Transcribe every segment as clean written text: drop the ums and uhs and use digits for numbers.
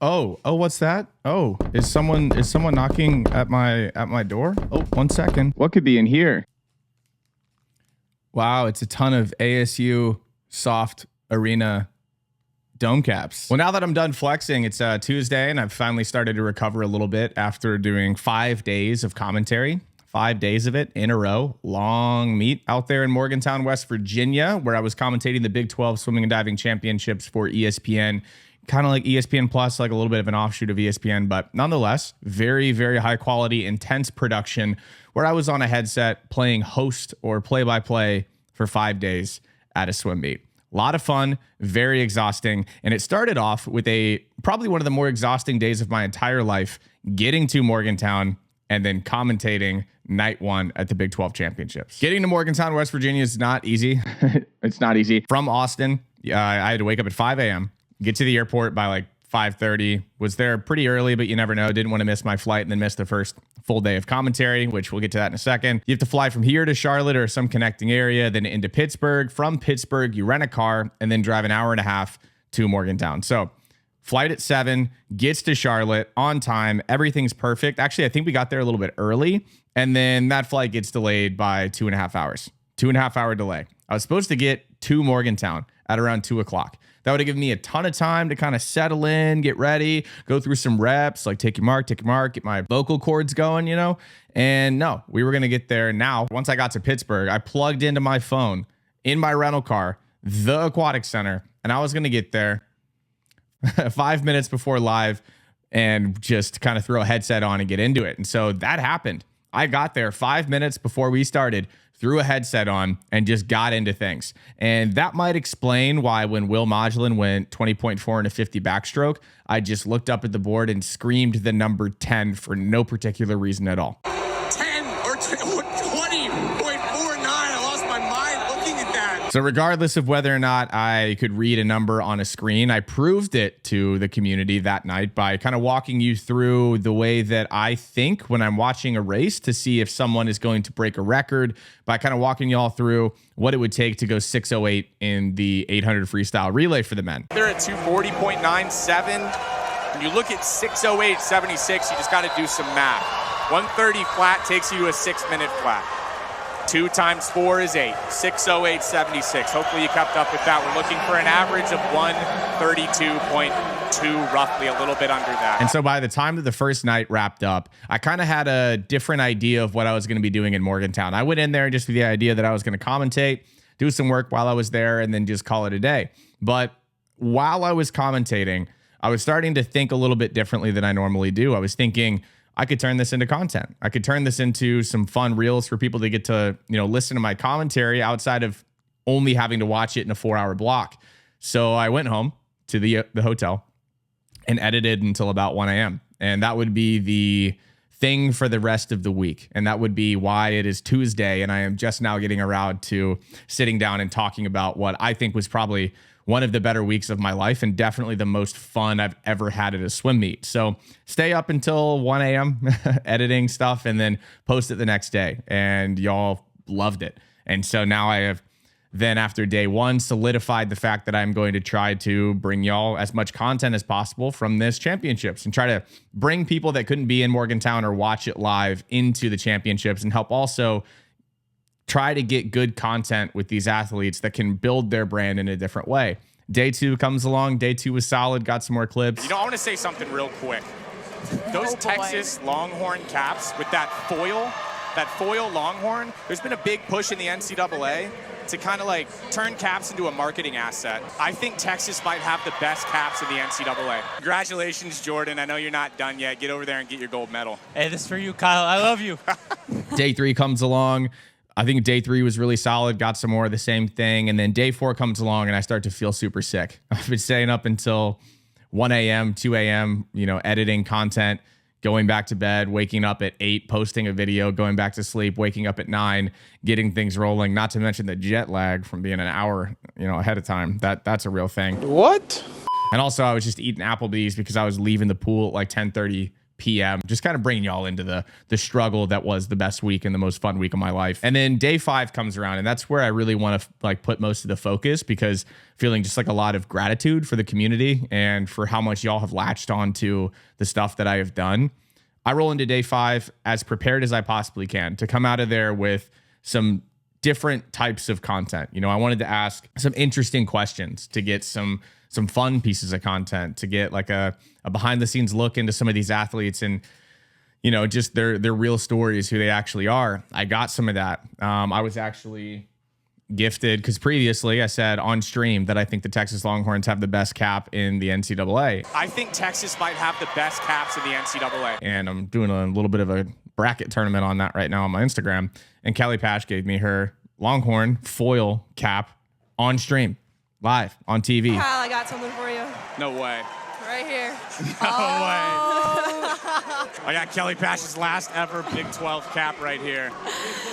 Oh, what's that? Oh, is someone knocking at my door? Oh, 1 second. What could be in here? Wow, it's a ton of ASU soft arena dome caps. Well, now that I'm done flexing, it's Tuesday and I've finally started to recover a little bit after doing 5 days of commentary. 5 days of it in a row. Long meet out there in Morgantown, West Virginia, where I was commentating the Big 12 Swimming and Diving Championships for ESPN. Kind of like ESPN Plus, like a little bit of an offshoot of ESPN, but nonetheless, very, very high quality, intense production where I was on a headset playing host or play-by-play for 5 days at a swim meet. A lot of fun, very exhausting. And it started off with probably one of the more exhausting days of my entire life, getting to Morgantown and then commentating night one at the Big 12 Championships. Getting to Morgantown, West Virginia is not easy. It's not easy. From Austin, I had to wake up at 5 a.m., get to the airport by like 5:30. Was there pretty early, but you never know. Didn't want to miss my flight and then miss the first full day of commentary, which we'll get to that in a second. You have to fly from here to Charlotte or some connecting area, then into Pittsburgh. From Pittsburgh, you rent a car and then drive an hour and a half to Morgantown. So flight at 7, gets to Charlotte on time. Everything's perfect. Actually, I think we got there a little bit early, and then that flight gets delayed by 2.5 hours. 2.5 hour delay. I was supposed to get to Morgantown at around 2 o'clock. That would have given me a ton of time to kind of settle in, get ready, go through some reps, like take your mark, get my vocal cords going, you know? And no, we were going to get there. Now, once I got to Pittsburgh, I plugged into my phone in my rental car, the Aquatic Center, and I was going to get there 5 minutes before live and just kind of throw a headset on and get into it. And so that happened. I got there 5 minutes before we started, threw a headset on, and just got into things. And that might explain why when Will Modulin went 20.4 in a 50 backstroke, I just looked up at the board and screamed the number 10 for no particular reason at all. 10 or 20.49. I lost my mind looking at that. So regardless of whether or not I could read a number on a screen, I proved it to the community that night by kind of walking you through the way that I think when I'm watching a race to see if someone is going to break a record, by kind of walking you all through what it would take to go 6:08 in the 800 freestyle relay for the men. They're at 240.97. When you look at 6:08.76, you just got to do some math. 130 flat takes you to a 6-minute flat. 2 times 4 is 8. 6:08.76. Hopefully you kept up with that. We're looking for an average of 132.2, roughly, a little bit under that. And so by the time that the first night wrapped up, I kind of had a different idea of what I was going to be doing in Morgantown. I went in there just with the idea that I was going to commentate, do some work while I was there, and then just call it a day. But while I was commentating, I was starting to think a little bit differently than I normally do. I was thinking, I could turn this into content. I could turn this into some fun reels for people to get to, listen to my commentary outside of only having to watch it in a 4-hour block. So I went home to the hotel and edited until about 1 a.m. And that would be the thing for the rest of the week. And that would be why it is Tuesday. And I am just now getting around to sitting down and talking about what I think was probably one of the better weeks of my life and definitely the most fun I've ever had at a swim meet. So stay up until 1 a.m. editing stuff and then post it the next day. And y'all loved it. And so now I have then after day one solidified the fact that I'm going to try to bring y'all as much content as possible from this championships and try to bring people that couldn't be in Morgantown or watch it live into the championships and help also try to get good content with these athletes that can build their brand in a different way. Day 2 comes along. Day 2 was solid. Got some more clips. I want to say something real quick. Those Texas Longhorn caps with that foil Longhorn, there's been a big push in the NCAA to kind of like turn caps into a marketing asset. I think Texas might have the best caps in the NCAA. Congratulations, Jordan. I know you're not done yet. Get over there and get your gold medal. Hey, this is for you, Kyle. I love you. Day 3 comes along. I think day 3 was really solid. Got some more of the same thing. And then day 4 comes along and I start to feel super sick. I've been staying up until 1 a.m., 2 a.m., editing content, going back to bed, waking up at 8, posting a video, going back to sleep, waking up at 9, getting things rolling, not to mention the jet lag from being an hour, ahead of time. That's a real thing. What? And also I was just eating Applebee's because I was leaving the pool at like 10:30 p.m. Just kind of bringing y'all into the struggle that was the best week and the most fun week of my life. And then day 5 comes around, and that's where I really want to like put most of the focus, because feeling just like a lot of gratitude for the community and for how much y'all have latched on to the stuff that I have done. I roll into day 5 as prepared as I possibly can to come out of there with some different types of content. You know, I wanted to ask some interesting questions, to get some fun pieces of content, to get like a behind the scenes look into some of these athletes and, you know, just their real stories, who they actually are. I got some of that. I was actually gifted, because previously I said on stream that I think the Texas Longhorns have the best cap in the NCAA. I think Texas might have the best caps in the NCAA. And I'm doing a little bit of a bracket tournament on that right now on my Instagram. And Kelly Pash gave me her Longhorn foil cap on stream, live on TV. Kyle, I got something for you. No way. Right here. No way. I got Kelly Pash's last ever Big 12 cap right here.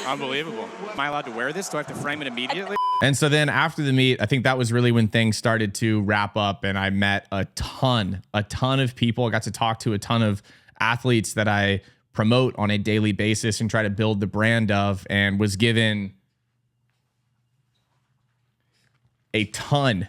Unbelievable. Am I allowed to wear this? Do I have to frame it immediately? And so then after the meet, I think that was really when things started to wrap up, and I met a ton of people. I got to talk to a ton of athletes that I promote on a daily basis and try to build the brand of, and was given a ton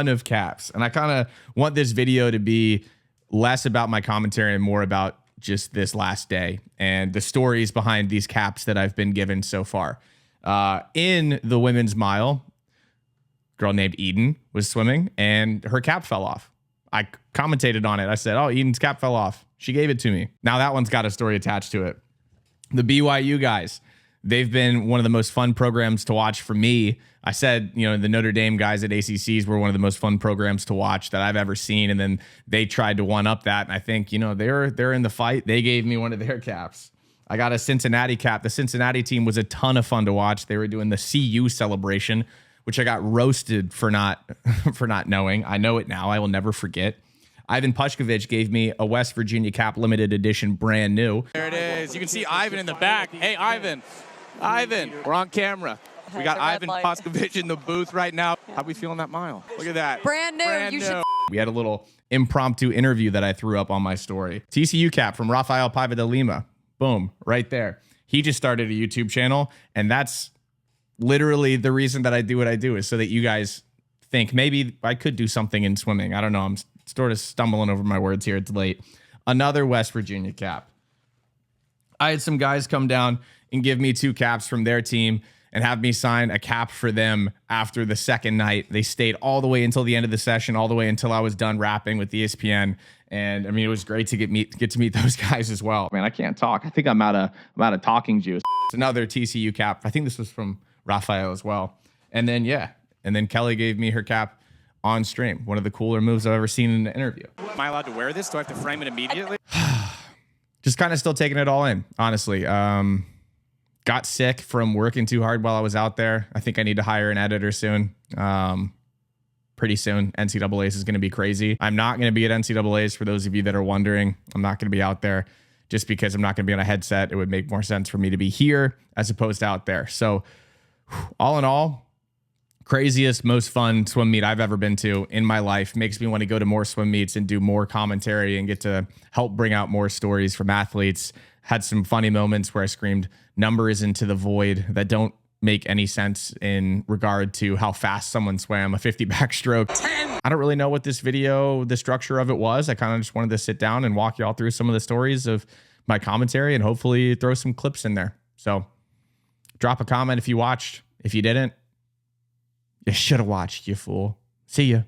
of caps. And I kind of want this video to be less about my commentary and more about just this last day and the stories behind these caps that I've been given so far. In the women's mile, a girl named Eden was swimming and her cap fell off. I commentated on it. I said, "Oh, Eden's cap fell off." She gave it to me. Now that one's got a story attached to it. The BYU guys, they've been one of the most fun programs to watch for me. I said, you know, the Notre Dame guys at ACCs were one of the most fun programs to watch that I've ever seen. And then they tried to one up that. And I think, you know, they're in the fight. They gave me one of their caps. I got a Cincinnati cap. The Cincinnati team was a ton of fun to watch. They were doing the CU celebration, which I got roasted for not knowing. I know it now. I will never forget. Ivan Pushkovich gave me a West Virginia cap, limited edition, brand new. There it is. You can see Ivan in the back. Hey, Ivan, we're on camera. We got Ivan Pushkovich in the booth right now. How we feeling that mile? Look at that. Brand new. Should. We had a little impromptu interview that I threw up on my story. TCU cap from Rafael Paiva de Lima. Boom, right there. He just started a YouTube channel, and that's literally the reason that I do what I do, is so that you guys think maybe I could do something in swimming. I don't know. I'm sort of stumbling over my words here. It's late. Another West Virginia cap. I had some guys come down and give me 2 caps from their team and have me sign a cap for them after the second night. They stayed all the way until the end of the session, all the way until I was done rapping with ESPN. And I mean, it was great to get to meet those guys as well. Man, I can't talk. I think I'm out of talking juice. It's another TCU cap. I think this was from Rafael as well. And then, Kelly gave me her cap on stream. One of the cooler moves I've ever seen in an interview. Am I allowed to wear this? Do I have to frame it immediately? Just kind of still taking it all in, honestly. Got sick from working too hard while I was out there. I think I need to hire an editor soon. Pretty soon. NCAA's is going to be crazy. I'm not going to be at NCAA's, for those of you that are wondering. I'm not going to be out there just because I'm not going to be on a headset. It would make more sense for me to be here as opposed to out there. So all in all, craziest, most fun swim meet I've ever been to in my life. Makes me want to go to more swim meets and do more commentary and get to help bring out more stories from athletes. Had some funny moments where I screamed numbers into the void that don't make any sense in regard to how fast someone swam a 50 backstroke. 10. I don't really know what this video, the structure of it was. I kind of just wanted to sit down and walk y'all through some of the stories of my commentary and hopefully throw some clips in there. So drop a comment if you watched. If you didn't, you should have watched, you fool. See ya.